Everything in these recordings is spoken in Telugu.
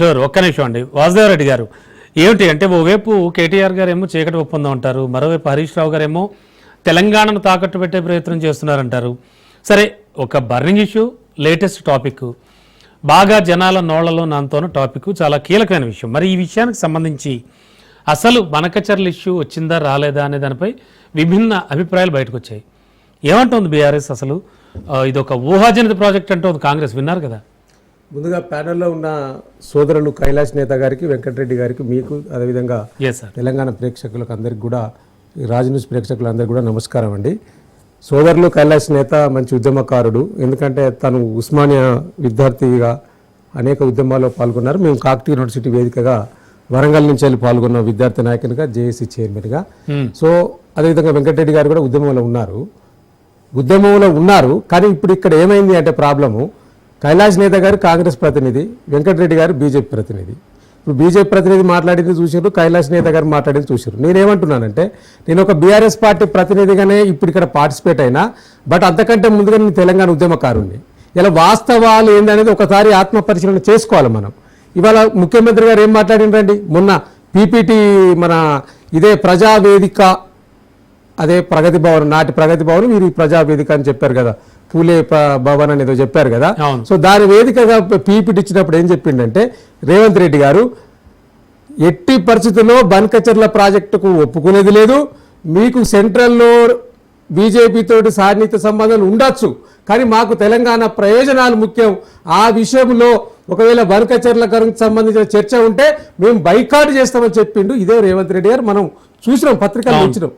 సార్ ఒక్క నిమిషం అండి. వాసుదేవరెడ్డి గారు ఏమిటి అంటే ఓవైపు కేటీఆర్ గారు ఏమో చీకటి ఒప్పందం అంటారు, మరోవైపు హరీష్ రావు గారు ఏమో తెలంగాణను తాకట్టు పెట్టే ప్రయత్నం చేస్తున్నారంటారు. సరే, ఒక బర్నింగ్ ఇష్యూ, లేటెస్ట్ టాపిక్, బాగా జనాల నోళ్లలో నాంతోన టాపిక్, చాలా కీలకమైన విషయం. మరి ఈ విషయానికి సంబంధించి అసలు బనకచర్ల ఇష్యూ వచ్చిందా రాలేదా అనే దానిపై విభిన్న అభిప్రాయాలు బయటకు వచ్చాయి. ఏమంటుంది బీఆర్ఎస్? అసలు ఇది ఒక ఊహాజనిత ప్రాజెక్ట్ అంటోంది కాంగ్రెస్, విన్నారు కదా. ముందుగా ప్యానెల్లో ఉన్న సోదరులు కైలాష్ నేత గారికి, వెంకటరెడ్డి గారికి, మీకు అదేవిధంగా తెలంగాణ ప్రేక్షకులకు అందరికి కూడా, రాజ్ న్యూస్ ప్రేక్షకులందరికీ కూడా నమస్కారం అండి. సోదరులు కైలాష్ నేత మంచి ఉద్యమకారుడు, ఎందుకంటే తను ఉస్మానియా విద్యార్థిగా అనేక ఉద్యమాల్లో పాల్గొన్నారు. మేము కాకతీయ యూనివర్సిటీ వేదికగా వరంగల్ నుంచి వెళ్ళి పాల్గొన్న విద్యార్థి నాయకునిగా, జేఏసీ చైర్మన్గా. సో అదేవిధంగా వెంకటరెడ్డి గారు కూడా ఉద్యమంలో ఉన్నారు. కానీ ఇప్పుడు ఇక్కడ ఏమైంది అంటే ప్రాబ్లము, కైలాష్ నేత గారు కాంగ్రెస్ ప్రతినిధి, వెంకటరెడ్డి గారు బీజేపీ ప్రతినిధి. ఇప్పుడు బీజేపీ ప్రతినిధి మాట్లాడింది చూసారు, కైలాష్ నేత గారు మాట్లాడింది చూసారు. నేనేమంటున్నానంటే, నేను ఒక బీఆర్ఎస్ పార్టీ ప్రతినిధిగానే ఇప్పుడు ఇక్కడ పార్టిసిపేట్ అయినా, బట్ అంతకంటే ముందుగా నేను తెలంగాణ ఉద్యమకారుణ్ణి. ఇలా వాస్తవాలు ఏందనేది ఒకసారి ఆత్మ పరిశీలన చేసుకోవాలి మనం. ఇవాళ ముఖ్యమంత్రి గారు ఏం మాట్లాడినరండి, మొన్న పీపీటీ మన ఇదే ప్రజావేదిక, అదే ప్రగతి భవన్, నాటి ప్రగతి భవన్ మీరు ఈ ప్రజావేదిక అని చెప్పారు కదా, పూలే భవన్ అని ఏదో చెప్పారు కదా. సో దాని వేదికగా పీపీటీ ఇచ్చినప్పుడు ఏం చెప్పిండంటే రేవంత్ రెడ్డి గారు, ఎట్టి పరిస్థితుల్లో బనకచర్ల ప్రాజెక్టుకు ఒప్పుకునేది లేదు, మీకు సెంట్రల్లో బీజేపీతో సాన్నిహిత సంబంధాలు ఉండొచ్చు, కానీ మాకు తెలంగాణ ప్రయోజనాలు ముఖ్యం. ఆ విషయంలో ఒకవేళ బనకచర్ల గురించి సంబంధించిన చర్చ ఉంటే మేము బైకాట్ చేస్తామని చెప్పిండు. ఇదే రేవంత్ రెడ్డి గారు మనం చూసినాం, పత్రికలు ఇచ్చినాం.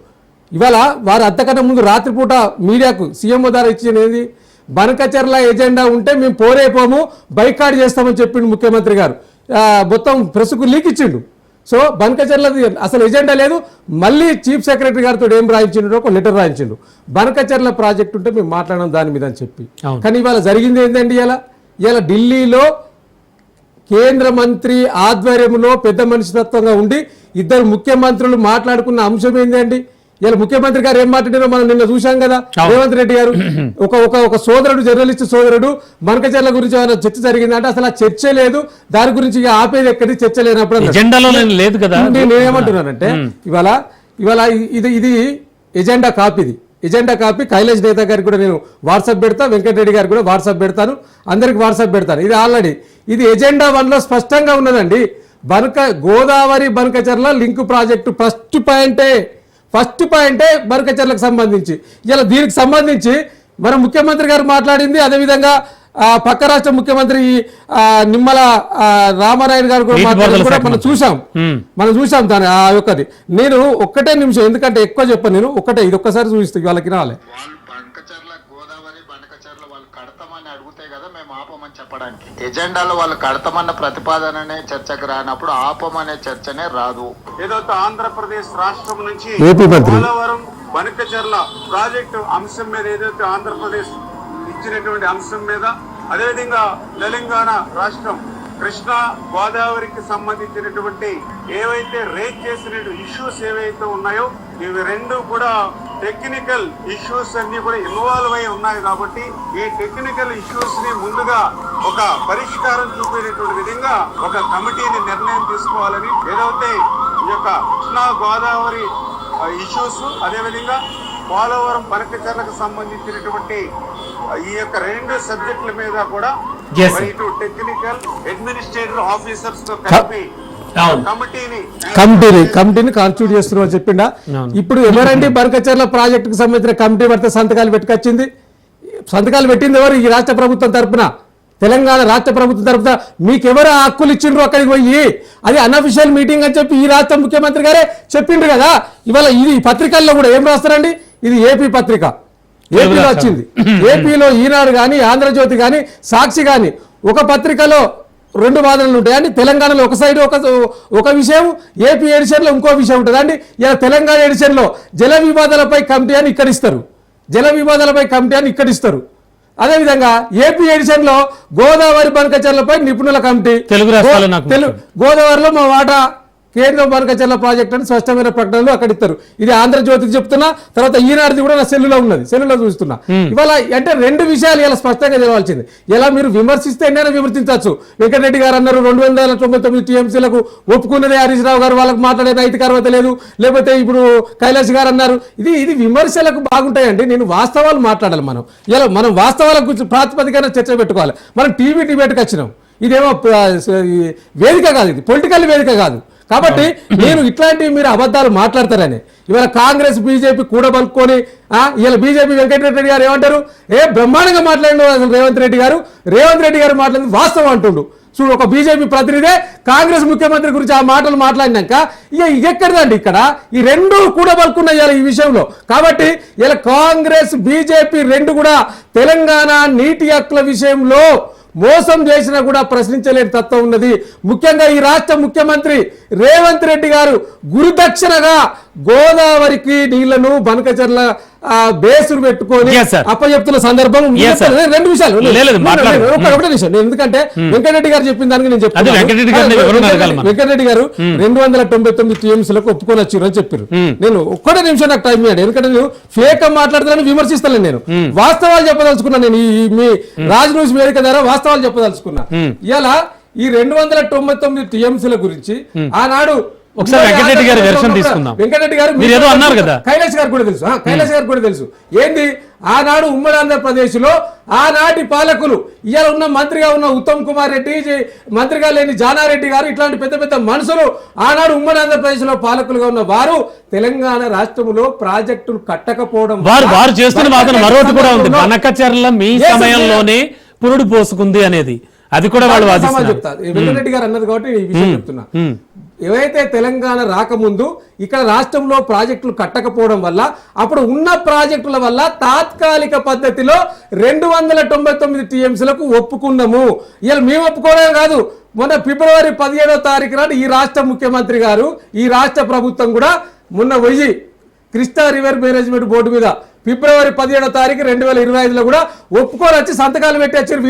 ఇవాళ వారు అంతకన్నా ముందు రాత్రిపూట మీడియాకు సీఎం ద్వారా ఇచ్చినది, బనకచర్ల ఎజెండా ఉంటే మేము పోరేపోము, బైకాట్ చేస్తామని చెప్పిండు ముఖ్యమంత్రి గారు. మొత్తం ప్రెస్కు లీక్ ఇచ్చిండు. సో బనకచర్లది అసలు ఎజెండా లేదు. మళ్ళీ చీఫ్ సెక్రటరీ గారితో ఏం రాయించిండు, ఒక లెటర్ రాయించిండు, బనకచర్ల ప్రాజెక్ట్ ఉంటే మేము మాట్లాడడం దాని మీద అని చెప్పి. కానీ ఇవాళ జరిగింది ఏంటండి, ఇలా ఢిల్లీలో కేంద్ర మంత్రి ఆధ్వర్యంలో పెద్ద మనిషితత్వంగా ఉండి ఇద్దరు ముఖ్యమంత్రులు మాట్లాడుకున్న అంశం ఏంటండి. ఇలా ముఖ్యమంత్రి గారు ఏం మాట్లాడారో మనం నిన్న చూశాం కదా. రేవంత్ రెడ్డి గారు ఒక సోదరుడు, జర్నలిస్ట్ సోదరుడు, బనకచర్ల గురించి ఏమైనా చర్చ జరిగిందంటే అసలు ఆ చర్చే లేదు, దాని గురించి ఆపేది ఎక్కడి చర్చ లేనప్పుడు లేదు కదా. నేను ఏమంటున్నానంటే ఇవాళ ఇది ఎజెండా కాపీ కైలాష్ నేత గారికి కూడా నేను వాట్సాప్ పెడతా, వెంకటరెడ్డి గారికి కూడా వాట్సాప్ పెడతాను, అందరికి వాట్సాప్ పెడతాను. ఇది ఆల్రెడీ ఇది ఎజెండా 1లో స్పష్టంగా ఉన్నదండి. Godavari Banakacherla link project first పాయింటే బనకచర్లకు సంబంధించి. ఇలా దీనికి సంబంధించి మన ముఖ్యమంత్రి గారు మాట్లాడింది, అదేవిధంగా పక్క రాష్ట్ర ముఖ్యమంత్రి నిమ్మల రామారాయణ గారు కూడా మాట్లాడి మనం చూసాం దాని ఆ యొక్కది. నేను ఒక్కటే నిమిషం, ఎందుకంటే ఎక్కువ చెప్పను నేను, ఇది ఒక్కసారి చూపిస్తాను వాళ్ళకి రాలే. చెప్పడానికి ఎజెండాలో వాళ్ళు కడతామన్న ప్రతిపాదననే చర్చకు రానప్పుడు ఆపమనే చర్చనే రాదు. ఏదైతే ఆంధ్రప్రదేశ్ రాష్ట్రం నుంచి పోలవరం బనకచర్ల ప్రాజెక్టు అంశం మీద ఏదైతే ఆంధ్రప్రదేశ్ ఇచ్చినటువంటి అంశం మీద, అదేవిధంగా తెలంగాణ రాష్ట్రం కృష్ణా గోదావరికి సంబంధించినటువంటి ఏవైతే రేజ్ చేసిన ఇష్యూస్ ఏవైతే ఉన్నాయో ఇవి రెండు కూడా టెక్నికల్ ఇష్యూస్ అన్ని కూడా ఇన్వాల్వ్ అయి ఉన్నాయి. కాబట్టి ఈ టెక్నికల్ ఇష్యూస్ ని ముందుగా ఒక పరిష్కారం చూపేటటువంటి విధంగా ఒక కమిటీని నిర్ణయం తీసుకోవాలని, ఏదైతే ఈ యొక్క కృష్ణా గోదావరి ఇష్యూస్, అదేవిధంగా పోలవరం బనకచర్లకు సంబంధించినటువంటి ఈ యొక్క రెండు సబ్జెక్టుల మీద కూడా ఇటు టెక్నికల్ అడ్మినిస్ట్రేటివ్ ఆఫీసర్స్ తో కలిపి కమిటీని కాన్స్టిట్యూట్ చేస్తున్నామని చెప్పిండా. ఇప్పుడు ఎవరండి బనకచర్ల ప్రాజెక్టుకు సంబంధించిన కమిటీ పడితే సంతకాలు పెట్టింది ఎవరు? ఈ రాష్ట్ర ప్రభుత్వం తరఫున, తెలంగాణ రాష్ట్ర ప్రభుత్వం తరఫున మీకెవరు హక్కులు ఇచ్చిండ్రు అక్కడికి పోయి, అది అన్అఫిషియల్ మీటింగ్ అని చెప్పి ఈ రాష్ట్ర ముఖ్యమంత్రి గారే చెప్పిండ్రు కదా. ఇవాళ ఇది పత్రికల్లో కూడా ఏం రాస్తారండి, ఇది ఏపీ పత్రిక, ఏపీలో వచ్చింది. ఏపీలో ఈనాడు కానీ, ఆంధ్రజ్యోతి కానీ, సాక్షి కానీ ఒక పత్రికలో రెండు వాదనలు ఉంటాయండి. తెలంగాణలో ఒక సైడ్ ఒక విషయం, ఏపీ ఎడిషన్లో ఇంకో విషయం ఉంటుందండి. ఇలా తెలంగాణ ఎడిషన్లో జల వివాదాలపై కమిటీ అని ఇక్కడ ఇస్తారు, అదేవిధంగా ఏపీ ఎడిషన్లో గోదావరి బనకచర్లపై నిపుణుల కమిటీ, గోదావరిలో మా వాటా కేంద్రం బనకచర్ల ప్రాజెక్ట్ అని స్పష్టమైన ప్రకటనలు అక్కడ ఇస్తారు. ఇది ఆంధ్రజ్యోతికి చెప్తున్నా, తర్వాత ఈనాడుది కూడా నా సెల్లులో ఉన్నది, సెల్లులో చూస్తున్నా. ఇవాళ అంటే రెండు విషయాలు ఇలా స్పష్టంగా తెలవాల్సింది. ఇలా మీరు విమర్శిస్తే ఎన్నైనా విమర్శించవచ్చు. వెంకటరెడ్డి గారు అన్నారు 299 టీఎంసీలకు ఒప్పుకున్నదే హరీష్ రావు గారు, వాళ్ళకి మాట్లాడే నైతిక అర్హత లేదు. లేకపోతే ఇప్పుడు కైలాష్ గారు అన్నారు. ఇది విమర్శలకు బాగుంటాయండి. నేను వాస్తవాలు మాట్లాడాలి. ఇలా మనం వాస్తవాల గురించి ప్రాతిపదికన చర్చ పెట్టుకోవాలి. మనం టీవీ డిబేట్కి వచ్చినాం. ఇదేమో వేదిక కాదు, ఇది పొలిటికల్ వేదిక కాదు. కాబట్టి నేను ఇట్లాంటివి మీరు అబద్ధాలు మాట్లాడతారని ఇవాళ కాంగ్రెస్ బీజేపీ కూడబలుకొని ఇలా బీజేపీ వెంకటరెడ్డి గారు ఏమంటారు, బ్రహ్మాండంగా మాట్లాడిన అసలు రేవంత్ రెడ్డి గారు మాట్లాడింది వాస్తవం అంటుండు. చూడు, ఒక బీజేపీ ప్రతినిధే కాంగ్రెస్ ముఖ్యమంత్రి గురించి ఆ మాటలు మాట్లాడినాక ఇక ఎక్కడదండి ఇక్కడ ఈ రెండు కూడబలుకున్నాయి ఇలా ఈ విషయంలో. కాబట్టి ఇలా కాంగ్రెస్ బీజేపీ రెండు కూడా తెలంగాణ నీటి హక్కుల విషయంలో మోసం చేసినా కూడా ప్రశ్నించలేని తత్వం ఉన్నది. ముఖ్యంగా ఈ రాష్ట్ర ముఖ్యమంత్రి రేవంత్ రెడ్డి గారు గురుదక్షిణగా గోదావరికి నీళ్లను బనకచర్ల బేసులు పెట్టుకొని అప్పచెప్తున్న సందర్భం. రెండు విషయాలు ఒకటే విషయం, ఎందుకంటే వెంకటరెడ్డి గారు చెప్పిన దానికి నేను చెప్తాను. వెంకటరెడ్డి గారు 299 టీఎంసీలకు ఒప్పుకొని వచ్చారు అని చెప్పారు. నేను ఒక్కటే నిమిషం నాకు టైం ఇవ్వండి, ఎందుకంటే నేను ఫేక్ మాట్లాడతానని విమర్శిస్తాను. నేను వాస్తవాలు చెప్పదలుచుకున్నా. నేను మీ రాజ్ న్యూస్ వేదిక ద్వారా వాస్తవాలు చెప్పదలుచుకున్నా. ఇలా ఈ 299 టీఎంసీల గురించి ఆనాడు ఒకసారి వెంకటరెడ్డి గారి వెర్షన్ తీసుకుందాం. వెంకటరెడ్డి గారు మీరు ఏదో అన్నారు కదా, కైలాష్ గారు కూడా తెలుసు. ఏంది ఆనాడు ఉమ్మడి ఆంధ్రప్రదేశ్ లో ఆనాటి పాలకులు, ఇవాళ ఉన్న మంత్రిగా ఉన్న ఉత్తమ్ కుమార్ రెడ్డి, మంత్రిగా లేని జానారెడ్డి గారు, ఇట్లాంటి పెద్ద పెద్ద మనుషులు ఆనాడు ఉమ్మడి ఆంధ్రప్రదేశ్ లో పాలకులుగా ఉన్న వారు తెలంగాణ రాష్ట్రంలో ప్రాజెక్టులు కట్టకపోవడం వారు చేస్తున్న వాదన మరొకటి కూడా ఉంది. బనకచర్ల మీ సమయంలోనే పురుడు పోసుకుంది అనేది, అది కూడా వాళ్ళు చెప్తారు. వెంకటరెడ్డి గారు అన్నది కాబట్టి ఈ విషయం చెప్తున్నా. ఏవైతే తెలంగాణ రాకముందు ఇక్కడ రాష్ట్రంలో ప్రాజెక్టులు కట్టకపోవడం వల్ల అప్పుడు ఉన్న ప్రాజెక్టుల వల్ల తాత్కాలిక పద్ధతిలో 299 టీఎంసీలకు ఒప్పుకున్నాము. ఇలా మేము ఒప్పుకోవడం కాదు, మొన్న ఫిబ్రవరి 17వ తారీఖు నాడు ఈ రాష్ట్ర ముఖ్యమంత్రి గారు, ఈ రాష్ట్ర ప్రభుత్వం కూడా మొన్న పోయి కృష్ణా రివర్ మేనేజ్మెంట్ బోర్డు మీద ఫిబ్రవరి 17వ తారీఖు 2025లో కూడా ఒప్పుకొని వచ్చి సంతకాలు పెట్టొచ్చారు.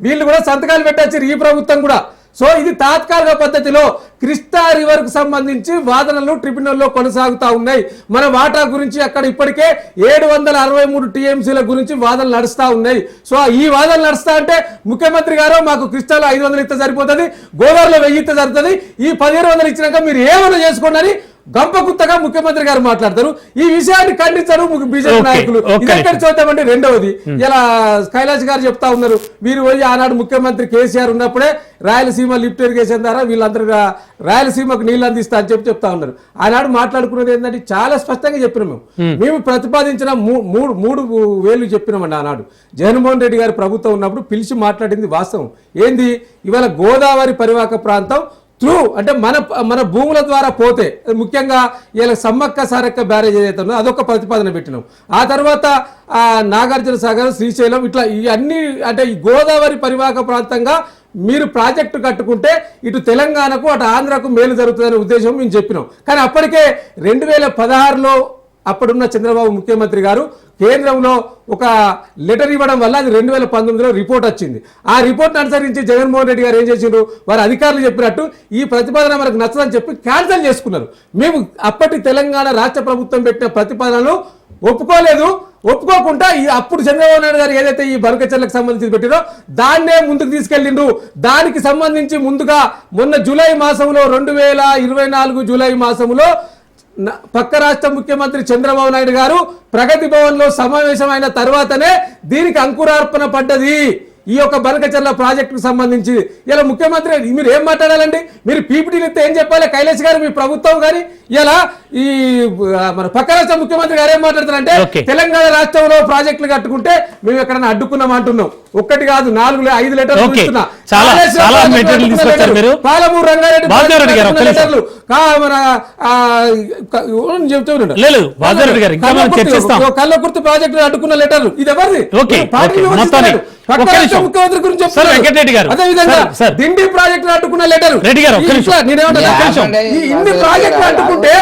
వీళ్ళు కూడా సంతకాలు పెట్టొచ్చారు, ఈ ప్రభుత్వం కూడా. సో ఇది తాత్కాలిక పద్ధతిలో కృష్ణా రివర్ కు సంబంధించి వాదనలు ట్రిబ్యునల్లో కొనసాగుతా ఉన్నాయి. మన వాటా గురించి అక్కడ ఇప్పటికే 763 టీఎంసీల గురించి వాదనలు నడుస్తా ఉన్నాయి. సో ఈ వాదనలు నడుస్తా అంటే ముఖ్యమంత్రి గారు మాకు కృష్ణాలో 500 ఇస్తే సరిపోతుంది, గోదావరిలో 1000 ఇస్తే సరిపోతుంది, ఈ 1700 ఇచ్చినాక మీరు ఏమైనా చేసుకోండి అని గంపకుత్తగా ముఖ్యమంత్రి గారు మాట్లాడతారు. ఈ విషయాన్ని ఖండించరు బీజేపీ నాయకులు. ఇదెక్కడ చూద్దామంటే రెండవది, ఇలా కైలాష్ గారు చెప్తా ఉన్నారు, మీరు పోయి ఆనాడు ముఖ్యమంత్రి కేసీఆర్ ఉన్నప్పుడే రాయలసీమ లిఫ్ట్ ఇరిగేషన్ ద్వారా వీళ్ళందరూ రాయలసీమకు నీళ్ళు అందిస్తా అని చెప్తా ఉన్నారు. ఆనాడు మాట్లాడుకున్నది ఏంటంటే చాలా స్పష్టంగా చెప్పినాం. మేము ప్రతిపాదించిన 3,000 చెప్పినామండి. ఆనాడు జగన్మోహన్ రెడ్డి గారి ప్రభుత్వం ఉన్నప్పుడు పిలిచి మాట్లాడింది వాస్తవం. ఏంది, ఇవాళ గోదావరి పరివాహక ప్రాంతం త్రూ అంటే మన భూముల ద్వారా పోతే, ముఖ్యంగా ఇలా సమ్మక్క సారక్క బ్యారేజ్ ఏదైతే ఉందో అదొక ప్రతిపాదన పెట్టినాం. ఆ తర్వాత నాగార్జున సాగర్, శ్రీశైలం, ఇట్లా ఇవన్నీ అంటే ఈ గోదావరి పరివాహక ప్రాంతంగా మీరు ప్రాజెక్టు కట్టుకుంటే ఇటు తెలంగాణకు అటు ఆంధ్రకు మేలు జరుగుతుందనే ఉద్దేశం మేము చెప్పినాం. కానీ అప్పటికే 2016లో అప్పుడున్న చంద్రబాబు ముఖ్యమంత్రి గారు కేంద్రంలో ఒక లెటర్ ఇవ్వడం వల్ల అది 2019లో రిపోర్ట్ వచ్చింది. ఆ రిపోర్ట్ను అనుసరించి జగన్మోహన్ రెడ్డి గారు ఏం చేసిండ్రు, వారి అధికారులు చెప్పినట్టు ఈ ప్రతిపాదన మనకు నచ్చదని చెప్పి క్యాన్సిల్ చేసుకున్నారు. మేము అప్పటి తెలంగాణ రాష్ట్ర ప్రభుత్వం పెట్టిన ప్రతిపాదనలు ఒప్పుకోకుండా అప్పుడు చంద్రబాబు నాయుడు గారు ఏదైతే ఈ బనకచర్లకు సంబంధించి పెట్టినో దాన్నే ముందుకు తీసుకెళ్లిండ్రు. దానికి సంబంధించి ముందుగా మొన్న జూలై మాసంలో 2024 జూలై మాసంలో పక్క రాష్ట్ర ముఖ్యమంత్రి చంద్రబాబు నాయుడు గారు ప్రగతి భవన్ లో సమావేశమైన తర్వాతనే దీనికి అంకురార్పణ పడ్డది. ఈ యొక్క బనకచర్ల ప్రాజెక్టుకు సంబంధించి ఇలా ముఖ్యమంత్రి మీరు ఏం మాట్లాడాలండి, మీరు పీపీటీలు ఇస్తే ఏం చెప్పాలి కైలాష్ గారు, మీ ప్రభుత్వం కానీ ఇలా ఈ మన పక్క రాష్ట్ర ముఖ్యమంత్రి గారు ఏం మాట్లాడతారంటే తెలంగాణ రాష్ట్రంలో ప్రాజెక్టులు కట్టుకుంటే మేము ఎక్కడన్నా అడ్డుకున్నాం అంటున్నాం. ఒక్కటి కాదు 4-5 లెటర్లు పాలమూరు రంగారెడ్డి లెటర్లు కల్లకుర్తి ప్రాజెక్టు అడ్డుకున్న లెటర్లు. ఇది ఎవరిది? ముఖ్యమంత్రి గురించి చెప్తారు. అదేవిధంగా దిండి ప్రాజెక్టులు అడ్డుకున్న లెటర్. ఇన్ని ప్రాజెక్టులు అడ్డుకుంటే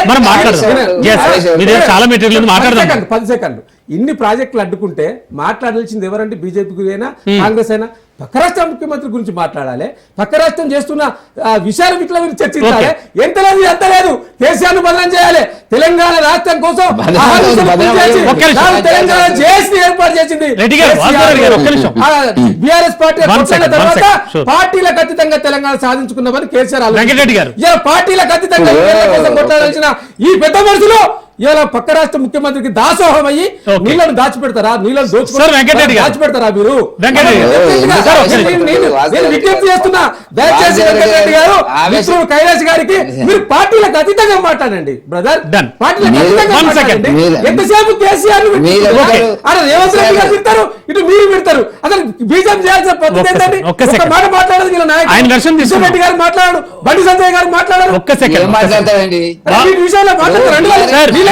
10 సెకండ్లు ఇన్ని ప్రాజెక్టులు అడ్డుకుంటే మాట్లాడాల్సింది ఎవరంటే బీజేపీ అయినా కాంగ్రెస్ అయినా పక్క రాష్ట్ర ముఖ్యమంత్రి గురించి మాట్లాడాలి, పక్క రాష్ట్రం చేస్తున్న విషయాల వీటిలో గురించి చర్చించాలి. ఎంత లేదు ఎంత లేదు, కేసీఆర్ ను బదనం చేయాలి. తెలంగాణ రాష్ట్రం కోసం తెలంగాణ జేఏసీ ఏర్పాటు చేసింది బీఆర్ఎస్ పార్టీ. తర్వాత పార్టీలకు అతీతంగా తెలంగాణ సాధించుకున్నామని కేసీఆర్ ఇలా పార్టీలకు అతీతంగా కొట్టాల్సిన ఈ పెద్ద మనుషులు ఇలా పక్క రాష్ట్ర ముఖ్యమంత్రికి దాసోహం అయ్యి నీళ్లను దాచిపెడతారా, నీళ్లను దాచిపెడతారా మీరు? నేను విజ్ఞప్తి చేస్తున్నా, దయచేసి వెంకటరెడ్డి గారు మిత్రుడు కైలాష్ గారికి మీరు పార్టీలకు అతీతంగా మాట్లాడండి బ్రదర్, పార్టీలకు అతీతంగా మాట్లాడండి. ఎంతసేపు కేసీఆర్ రేవంత్ రెడ్డి గారు తిడతారు, ఇటు మీరు పెడతారు. అసలు బీజేపీ చేయాల్సిన పద్ధతి ఏంటండి? ఒక మాట మాట్లాడదు వీళ్ళ నాయకుడు కిషన్ రెడ్డి గారు మాట్లాడారు, బండి సంజయ్ గారు మాట్లాడారు, మాట్లాడతారండి విషయంలో మాట్లాడతారు.